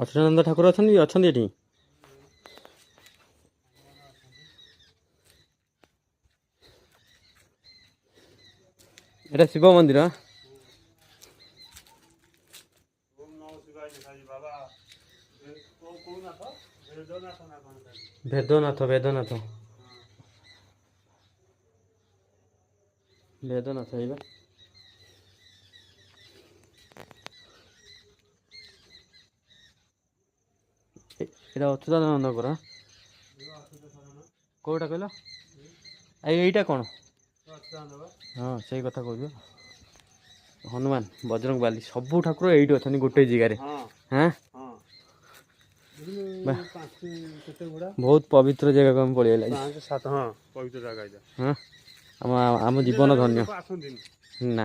ଅଚ୍ୟୁତାନନ୍ଦ ଠାକୁର ଅଛନ୍ତି ଏଠି। এটা শিব মন্দির। বেদনাথ বেদনাথ বেদনাথ এইবা এটা অচ্ୟୁତାନନ୍ଦଙ୍କର। କୋଉଟା କହିଲ? ଏଇଟା କ'ଣ? ହଁ ସେଇ କଥା କହୁଛ। ହନୁମାନ ବଜରଙ୍ଗ ବାଲି ସବୁ ଠାକୁର ଏଇଠି ଅଛନ୍ତି ଗୋଟେ ଜାଗାରେ। ହଁ ବହୁତ ପବିତ୍ର ଜାଗାକୁ ଆମେ ପଳେଇଲା। ହଁ ଆମ ଜୀବନ ଧନ୍ୟ। ନା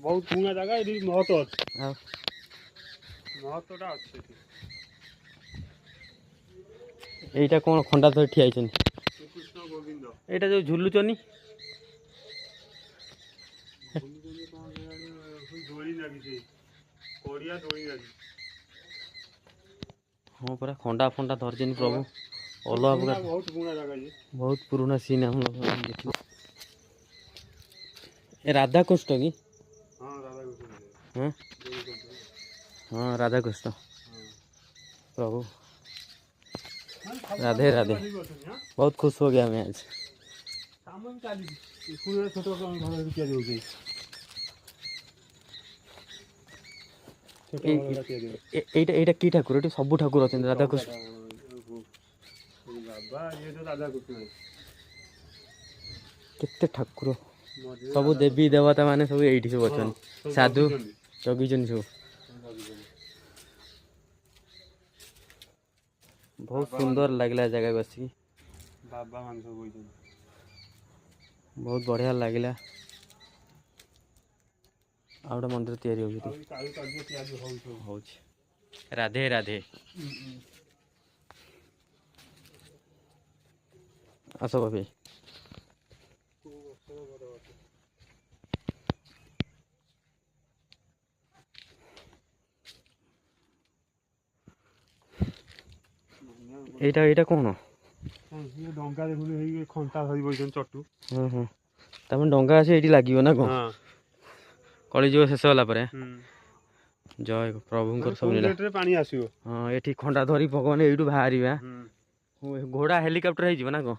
ବହୁତ ପୁରୁଣା ଜାଗା, ଏଠି ମହତ୍ଵ ଅଛି। ମହତ୍ଵଟା ଅଛି। এইটা କ'ଣ ଖଣ୍ଡା ଧରି ଠିଆ ହେଇଛନ୍ତି? ଶ୍ରୀକୃଷ୍ଣ ଗୋବିନ୍ଦ। ଏଇଟା ଯୋଉ ଝୁଲୁଚନି ହଁ ପରା ଖଣ୍ଡା ଫଣ୍ଡା ଧରିଛନ୍ତି ପ୍ରଭୁ। ଅଲଗା ପ୍ରକାର ବହୁତ ପୁରୁଣା ସିନ୍ ଆମ ଦେଖିଲୁ। ଏ ରାଧାକୃଷ୍ଣ କି? ହଁ ରାଧାକୃଷ୍ଣ प्रभु राधे राधे। बहुत खुश हो गया मैं आज। এইটা কি ঠাকুর? এটি ସବୁ ଠାକୁର ଅଛନ୍ତି। ରାଧାକୃଷ୍ଣ କେତେ ଠାକୁର ସବୁ ଦେବୀ ଦେବତା ମାନେ ସବୁ ଏଇଠି ସବୁ ଅଛନ୍ତି। ସାଧୁ ଜଗିଛନ୍ତି ସବୁ। ବହୁତ ସୁନ୍ଦର ଲାଗିଲା ଜାଗାକୁ ଆସିକି। ବାବା ମାନେ ସବୁ ବଇଛନ୍ତି। ବହୁତ ବଢ଼ିଆ ଲାଗିଲା। ଆଉ ଗୋଟେ ମନ୍ଦିର ତିଆରି ହେଉଛି। ରାଧେ ରାଧେ। ଆସ ଭାଇ। এইটা এইটা କ'ଣ? ଡଙ୍ଗା ଦେଖୁଛୁ ହେଇ ଖଣ୍ଟା ଧରି ବଇଛନ୍ତି ଚଟୁ। ତାମାନେ ଡଙ୍ଗା ଆସି ଏଇଠି ଲାଗିବ ନା କ'ଣ? କଳିଯୁଗ ଶେଷ ହେଲା ପରେ ଜୟ ପ୍ରଭୁଙ୍କର ସବୁ ଲୀଳା। ପାଣି ଆସିବ। ହଁ ଏଠି ଖଣ୍ଡା ଧରି ଭଗବାନ ଏଇଠୁ ବାହାରିବା। ଘୋଡ଼ା ହେଲିକପ୍ଟର ହେଇଯିବ ନା କ'ଣ?